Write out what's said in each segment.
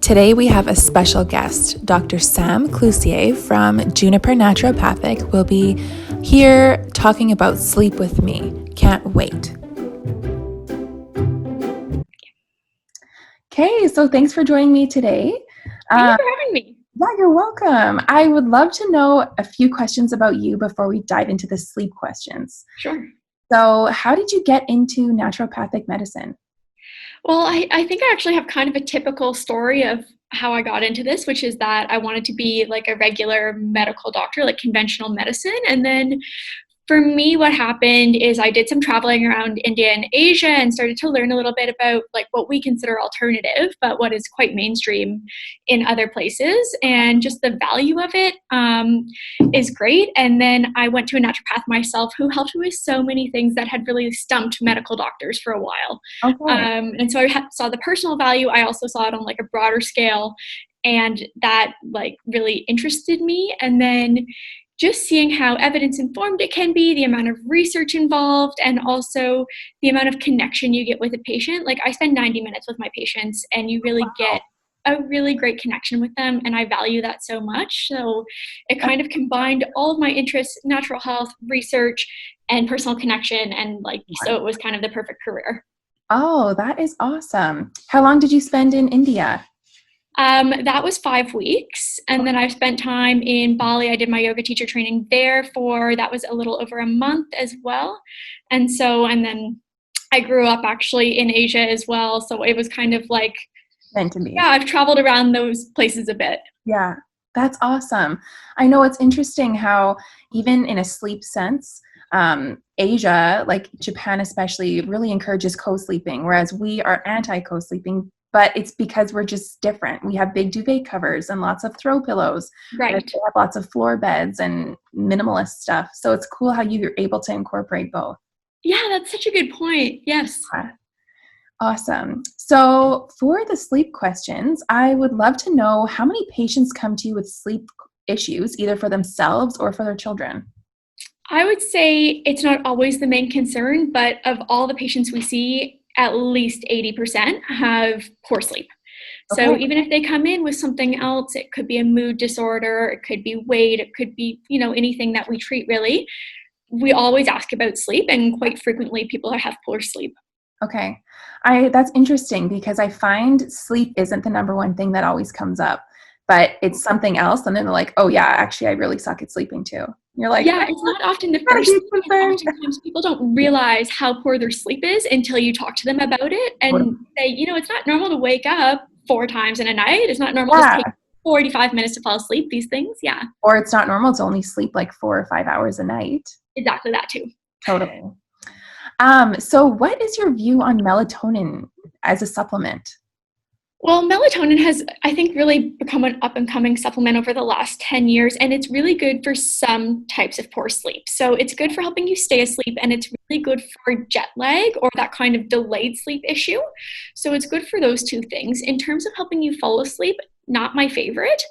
Today we have a special guest. Dr. Sam Clouthier from Juniper Naturopathic will be here talking about sleep with me. Can't wait. Okay, so thanks for joining me today. Thank you for having me. Yeah, you're welcome. I would love to know a few questions about you before we dive into the sleep questions. Sure. So how did you get into naturopathic medicine? Well, I think I actually have kind of a typical story of how I got into this, which is that I wanted to be like a regular medical doctor, like conventional medicine. And then for me, what happened is I did some traveling around India and Asia and started to learn a little bit about like what we consider alternative, but what is quite mainstream in other places. And just the value of it is great. And then I went to a naturopath myself who helped me with so many things that had really stumped medical doctors for a while. Okay. And so I saw the personal value. I also saw it on like a broader scale. And that like really interested me. And then just seeing how evidence informed it can be, the amount of research involved, and also the amount of connection you get with a patient. Like I spend 90 minutes with my patients and you really get a really great connection with them. And I value that so much. So it kind of combined all of my interests, natural health, research, and personal connection. And like, so it was kind of the perfect career. Oh, that is awesome. How long did you spend in India? That was 5 weeks. And then I spent time in Bali. I did my yoga teacher training there that was a little over a month as well. And then I grew up actually in Asia as well. So it was kind of like, Meant to be. Yeah, I've traveled around those places a bit. Yeah, that's awesome. I know it's interesting how even in a sleep sense, Asia, like Japan especially, really encourages co-sleeping, whereas we are anti-co-sleeping. But it's because we're just different. We have big duvet covers and lots of throw pillows. Right. And we have lots of floor beds and minimalist stuff. So it's cool how you're able to incorporate both. Yeah, that's such a good point. Yes. Awesome. So for the sleep questions, I would love to know how many patients come to you with sleep issues, either for themselves or for their children. I would say it's not always the main concern, but of all the patients we see, at least 80% have poor sleep. So Okay. even if they come in with something else, it could be a mood disorder, it could be weight, it could be, anything that we treat really. We always ask about sleep, and quite frequently people have poor sleep. Okay. That's interesting because I find sleep isn't the number one thing that always comes up, but it's something else. And then they're like, oh yeah, actually I really suck at sleeping too. You're like, yeah, it's not often the first thing. Oftentimes people don't realize how poor their sleep is until you talk to them about it and say, it's not normal to wake up 4 times in a night. It's not normal to take 45 minutes to fall asleep, these things. Yeah. Or it's not normal to only sleep like 4 or 5 hours a night. Exactly that too. Totally. So what is your view on melatonin as a supplement? Well, melatonin has, I think, really become an up-and-coming supplement over the last 10 years, and it's really good for some types of poor sleep. So it's good for helping you stay asleep, and it's really good for jet lag or that kind of delayed sleep issue. So it's good for those two things. In terms of helping you fall asleep, not my favorite.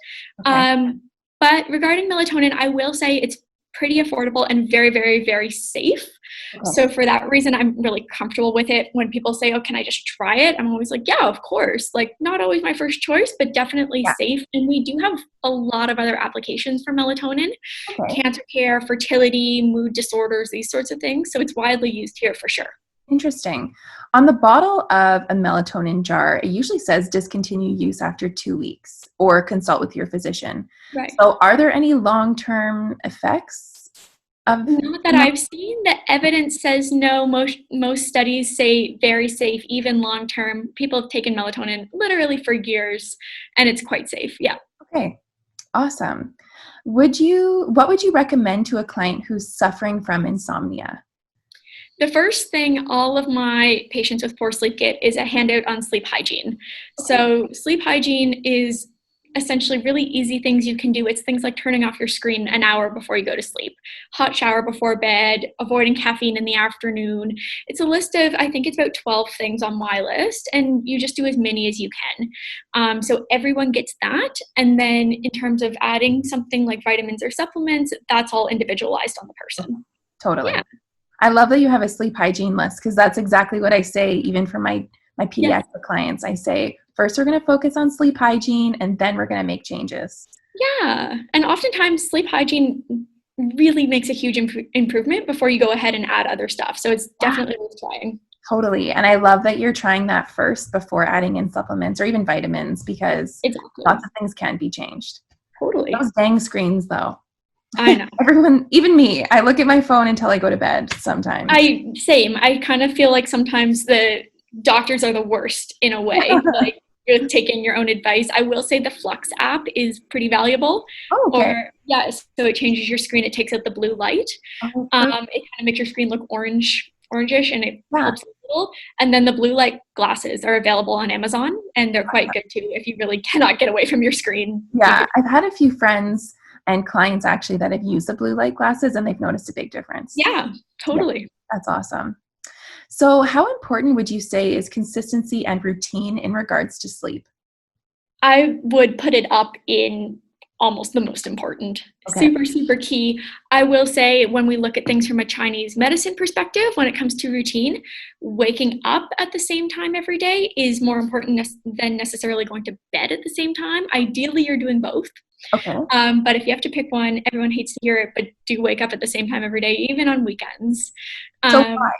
Okay. But regarding melatonin, I will say it's pretty affordable and very, very, very safe. Okay. So for that reason, I'm really comfortable with it. When people say, oh, can I just try it? I'm always like, yeah, of course. Like not always my first choice, but definitely safe. And we do have a lot of other applications for melatonin, cancer care, fertility, mood disorders, these sorts of things. So it's widely used here for sure. Interesting. On the bottle of a melatonin jar, it usually says discontinue use after 2 weeks or consult with your physician. Right. So are there any long-term effects? Not that I've seen. The evidence says no. Most studies say very safe, even long-term. People have taken melatonin literally for years, and it's quite safe. Yeah. Okay. Awesome. What would you recommend to a client who's suffering from insomnia? The first thing all of my patients with poor sleep get is a handout on sleep hygiene. So sleep hygiene is essentially really easy things you can do. It's things like turning off your screen an hour before you go to sleep, hot shower before bed, avoiding caffeine in the afternoon. It's a list of, I think it's about 12 things on my list, and you just do as many as you can. So everyone gets that. And then in terms of adding something like vitamins or supplements, that's all individualized on the person. Totally. Yeah. I love that you have a sleep hygiene list because that's exactly what I say even for my pediatric clients. I say, first we're going to focus on sleep hygiene and then we're going to make changes. Yeah. And oftentimes sleep hygiene really makes a huge improvement before you go ahead and add other stuff. So it's definitely worth trying. Totally. And I love that you're trying that first before adding in supplements or even vitamins, because lots of things can be changed. Totally. Those dang screens, though. I know. Everyone, even me, I look at my phone until I go to bed sometimes. Same. I kind of feel like sometimes the doctors are the worst in a way. Like, with taking your own advice. I will say the Flux app is pretty valuable. Oh, okay. So it changes your screen. It takes out the blue light. Oh, It kind of makes your screen look orangish, and it helps a little. And then the blue light glasses are available on Amazon, and they're quite good too if you really cannot get away from your screen. Yeah, I've had a few friends and clients actually that have used the blue light glasses, and they've noticed a big difference. Yeah, totally. Yeah, that's awesome. So how important would you say is consistency and routine in regards to sleep? I would put it up in almost the most important. Okay. Super, super key. I will say, when we look at things from a Chinese medicine perspective, when it comes to routine, waking up at the same time every day is more important than necessarily going to bed at the same time. Ideally, you're doing both. Okay. But if you have to pick one, everyone hates to hear it, but do wake up at the same time every day, even on weekends. So why?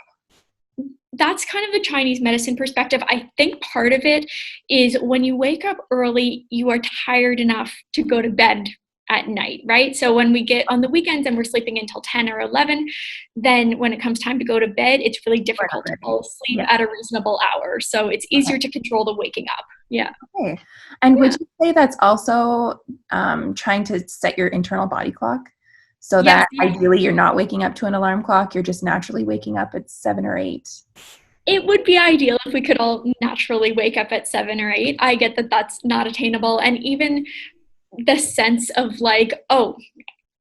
That's kind of the Chinese medicine perspective. I think part of it is when you wake up early, you are tired enough to go to bed at night, right? So when we get on the weekends and we're sleeping until 10 or 11, then when it comes time to go to bed, it's really difficult to fall asleep at a reasonable hour. So it's easier to control the waking up. Yeah. Okay. And would you say that's also trying to set your internal body clock? So that ideally you're not waking up to an alarm clock, you're just naturally waking up at 7 or 8. It would be ideal if we could all naturally wake up at 7 or 8. I get that that's not attainable. And even the sense of like, oh,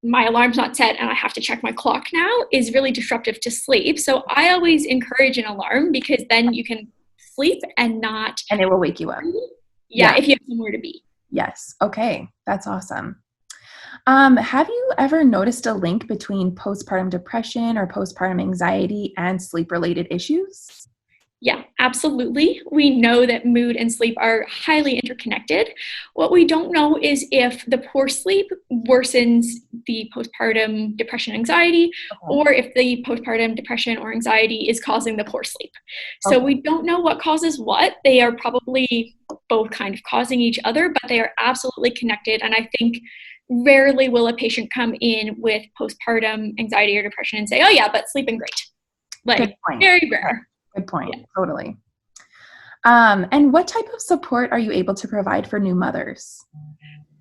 my alarm's not set and I have to check my clock now is really disruptive to sleep. So I always encourage an alarm, because then you can sleep and not. And it will wake you up. Yeah, if you have somewhere to be. Yes. Okay. That's awesome. Have you ever noticed a link between postpartum depression or postpartum anxiety and sleep-related issues? Yeah, absolutely. We know that mood and sleep are highly interconnected. What we don't know is if the poor sleep worsens the postpartum depression anxiety, or if the postpartum depression or anxiety is causing the poor sleep. So we don't know what causes what. They are probably both kind of causing each other, but they are absolutely connected. And I think rarely will a patient come in with postpartum anxiety or depression and say, oh yeah, but sleeping great. Like, very rare. Good point. Yeah. Totally. And what type of support are you able to provide for new mothers?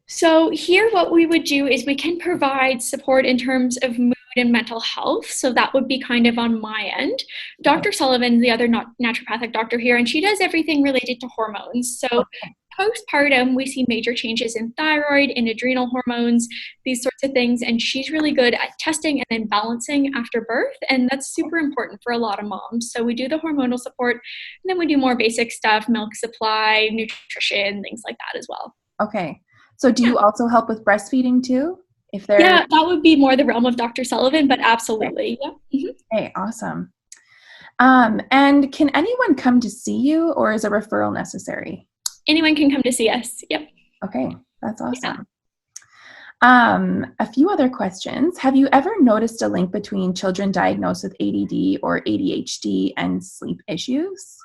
So here what we would do is we can provide support in terms of mood and mental health. So that would be kind of on my end. Dr. Sullivan, the other naturopathic doctor here, and she does everything related to hormones. So postpartum, we see major changes in thyroid, in adrenal hormones, these sorts of things. And she's really good at testing and then balancing after birth. And that's super important for a lot of moms. So we do the hormonal support, and then we do more basic stuff, milk supply, nutrition, things like that as well. Okay. So do you also help with breastfeeding too? Yeah, that would be more the realm of Dr. Sullivan, but absolutely. Okay. Yeah. Okay, awesome. And can anyone come to see you, or is a referral necessary? Anyone can come to see us. Yep. Okay, that's awesome. Yeah. A few other questions. Have you ever noticed a link between children diagnosed with ADD or ADHD and sleep issues?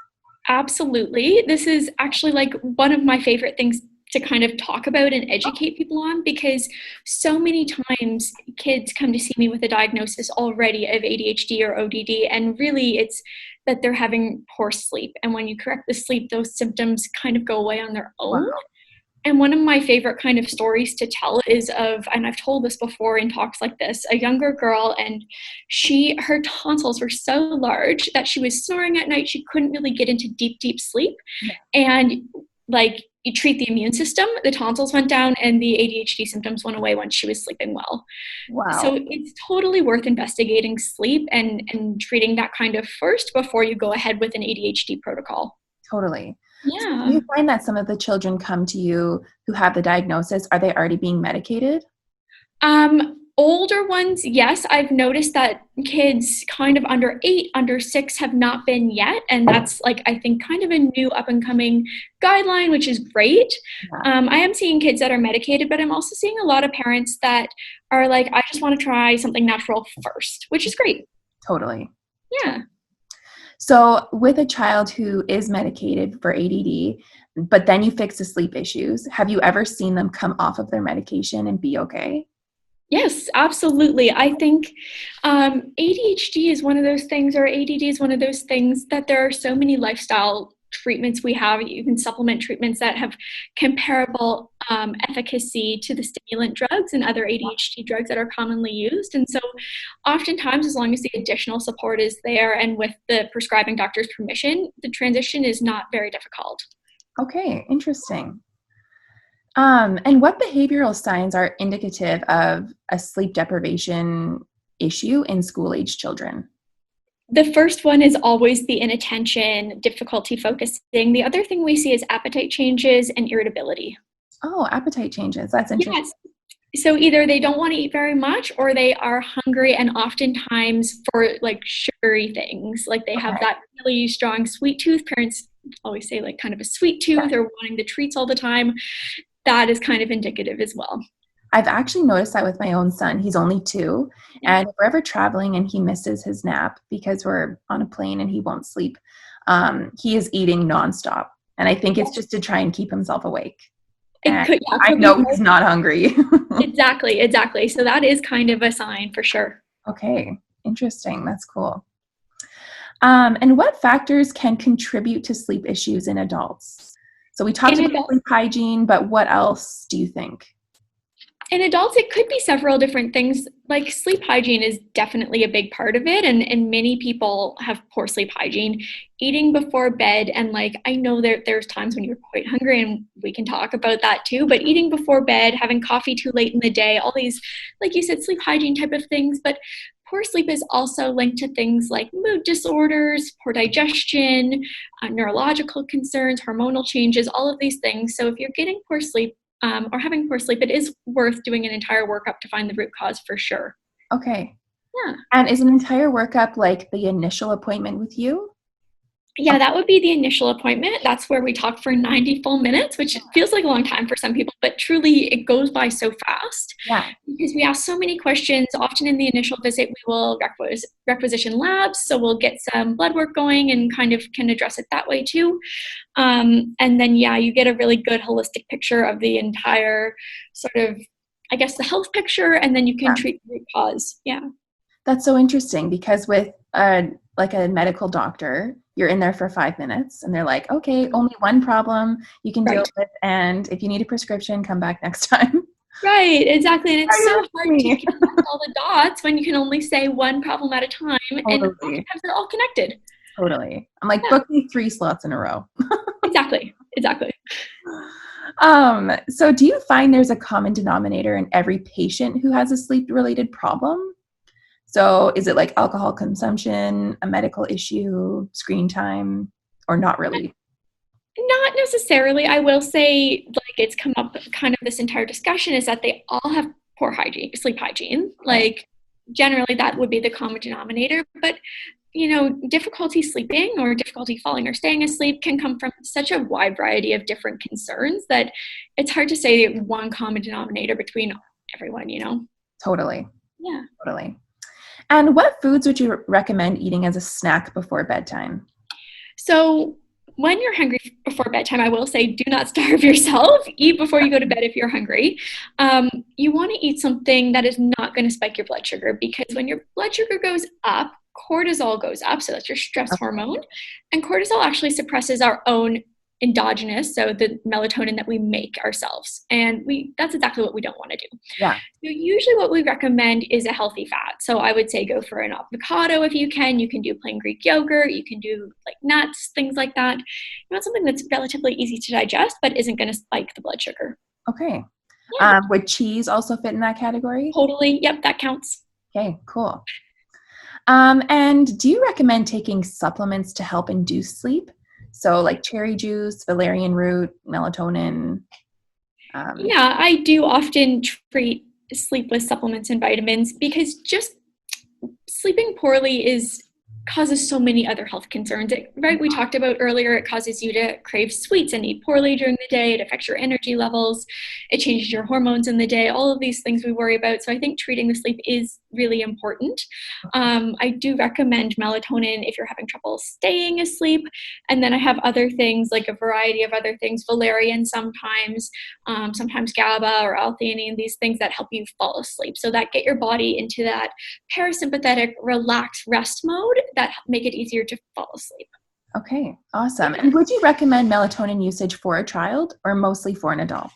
Absolutely. This is actually like one of my favorite things to kind of talk about and educate people on, because so many times kids come to see me with a diagnosis already of ADHD or ODD, and really it's that they're having poor sleep. And when you correct the sleep, those symptoms kind of go away on their own. Wow. And one of my favorite kind of stories to tell is of, and I've told this before in talks like this, a younger girl, and her tonsils were so large that she was snoring at night. She couldn't really get into deep, deep sleep. Yeah. And like, you treat the immune system, the tonsils went down, and the ADHD symptoms went away once she was sleeping well. Wow. So it's totally worth investigating sleep and treating that kind of first before you go ahead with an ADHD protocol. Totally. Yeah. So do you find that some of the children come to you who have the diagnosis, are they already being medicated? Older ones, yes, I've noticed that kids kind of under 8, under 6 have not been yet. And that's like, I think, kind of a new up and coming guideline, which is great. Yeah, I am seeing kids that are medicated, but I'm also seeing a lot of parents that are like, I just want to try something natural first, which is great. totally. Yeah. So with a child who is medicated for ADD, but then you fix the sleep issues, have you ever seen them come off of their medication and be okay? Yes, absolutely. I think ADHD is one of those things, or ADD is one of those things that there are so many lifestyle treatments we have, even supplement treatments that have comparable efficacy to the stimulant drugs and other ADHD drugs that are commonly used. And so oftentimes, as long as the additional support is there and with the prescribing doctor's permission, the transition is not very difficult. Okay, interesting. And what behavioral signs are indicative of a sleep deprivation issue in school-age children? The first one is always the inattention, difficulty focusing. The other thing we see is appetite changes and irritability. Oh, appetite changes. That's interesting. Yes. So either they don't want to eat very much or they are hungry, and oftentimes for like sugary things. Like they have Okay. that really strong sweet tooth. Parents always say like kind of a sweet tooth or wanting the treats all the time. That is kind of indicative as well. I've actually noticed that with my own son. He's only 2, and if we're ever traveling and he misses his nap because we're on a plane and he won't sleep, he is eating nonstop. And I think it's just to try and keep himself awake. It And could, yeah, I could know be he's not hungry. exactly. So that is kind of a sign for sure. Okay, interesting. That's cool. And what factors can contribute to sleep issues in adults? So we talked In about adults, sleep hygiene, but what else do you think? in adults, it could be several different things. Like sleep hygiene is definitely a big part of it. And many people have poor sleep hygiene. Eating before bed, and like I know there's times when you're quite hungry, and we can talk about that too, but eating before bed, having coffee too late in the day, all these, like you said, sleep hygiene type of things. But poor sleep is also linked to things like mood disorders, poor digestion, neurological concerns, hormonal changes, all of these things. So if you're getting poor sleep, or having poor sleep, it is worth doing an entire workup to find the root cause for sure. Okay. Yeah. And is an entire workup like the initial appointment with you? Yeah, that would be the initial appointment. That's where we talk for 90 full minutes, which feels like a long time for some people, but truly it goes by so fast Yeah. because we ask so many questions. Often in the initial visit, we will requisition labs. So we'll get some blood work going and kind of can address it that way too. And then, yeah, you get a really good holistic picture of the entire sort of, I guess, the health picture, and then you can treat the root cause. Yeah. That's so interesting because with like a medical doctor, you're in there for 5 minutes and they're like, okay, only one problem you can deal with. And if you need a prescription, come back next time. Right, exactly. And it's so hard to Me. connect all the dots when you can only say one problem at a time. And Totally. oftentimes they're all connected. Totally. I'm like, Yeah. book me 3 slots in a row. Exactly. So do you find there's a common denominator in every patient who has a sleep-related problem? So is it like alcohol consumption, a medical issue, screen time, or not really? Not necessarily. I will say, like, it's come up kind of this entire discussion is that they all have poor hygiene, sleep hygiene. Like, generally, that would be the common denominator. But difficulty sleeping or difficulty falling or staying asleep can come from such a wide variety of different concerns that it's hard to say one common denominator between everyone. Totally. Yeah. Totally. And what foods would you recommend eating as a snack before bedtime? So when you're hungry before bedtime, I will say do not starve yourself. Eat before you go to bed if you're hungry. You want to eat something that is not going to spike your blood sugar, because when your blood sugar goes up, cortisol goes up. So that's your stress hormone. And cortisol actually suppresses our own endogenous, so the melatonin that we make ourselves. And that's exactly what we don't want to do. Yeah. So usually what we recommend is a healthy fat. So I would say go for an avocado if you can. You can do plain Greek yogurt. You can do like nuts, things like that. You want something that's relatively easy to digest but isn't going to spike the blood sugar. Okay. Yeah. Would cheese also fit in that category? Totally. Yep, that counts. Okay, cool. And do you recommend taking supplements to help induce sleep? So like cherry juice, valerian root, melatonin. Yeah, I do often treat sleep with supplements and vitamins, because just sleeping poorly causes so many other health concerns. Right? We talked about earlier, it causes you to crave sweets and eat poorly during the day. It affects your energy levels. It changes your hormones in the day. All of these things we worry about. So I think treating the sleep is really important. I do recommend melatonin if you're having trouble staying asleep. And then I have other things, like a variety of other things, valerian sometimes, sometimes GABA or L-theanine, these things that help you fall asleep. So that get your body into that parasympathetic, relaxed rest mode that make it easier to fall asleep. Okay, awesome. And would you recommend melatonin usage for a child or mostly for an adult?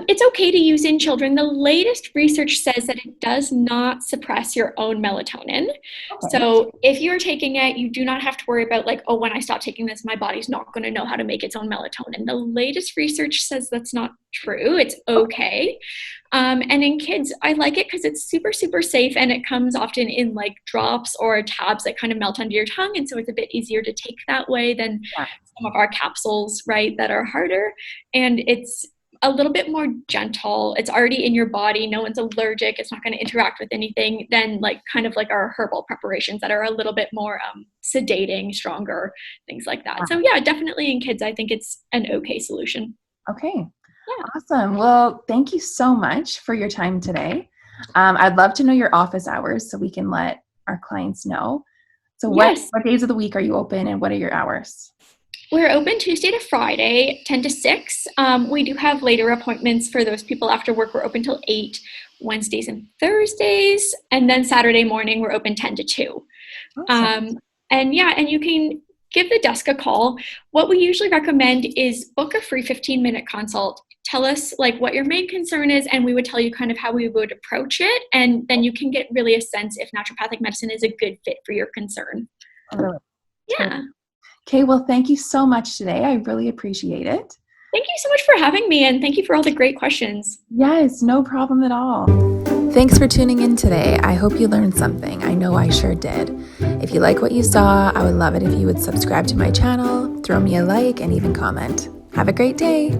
It's okay to use in children. The latest research says that it does not suppress your own melatonin. Okay. So if you're taking it, you do not have to worry about like, oh, when I stop taking this, my body's not going to know how to make its own melatonin. The latest research says that's not true. It's okay. And in kids, I like it because it's super, super safe, and it comes often in like drops or tabs that kind of melt under your tongue. And so it's a bit easier to take that way than some of our capsules, right, that are harder. And it's a little bit more gentle. It's already in your body. No one's allergic. It's not going to interact with anything than like kind of like our herbal preparations that are a little bit more sedating, stronger, things like that. So yeah, definitely in kids, I think it's an okay solution. Okay. Yeah. Awesome. Well, thank you so much for your time today. I'd love to know your office hours so we can let our clients know. So what days of the week are you open, and what are your hours? We're open Tuesday to Friday, 10 to 6. We do have later appointments for those people after work. We're open till 8, Wednesdays and Thursdays. And then Saturday morning, we're open 10 to 2. Awesome. And you can give the desk a call. What we usually recommend is book a free 15-minute consult. Tell us like what your main concern is, and we would tell you kind of how we would approach it. And then you can get really a sense if naturopathic medicine is a good fit for your concern. Totally. Yeah. Okay, well, thank you so much today. I really appreciate it. Thank you so much for having me, and thank you for all the great questions. Yes, no problem at all. Thanks for tuning in today. I hope you learned something. I know I sure did. If you like what you saw, I would love it if you would subscribe to my channel, throw me a like, and even comment. Have a great day.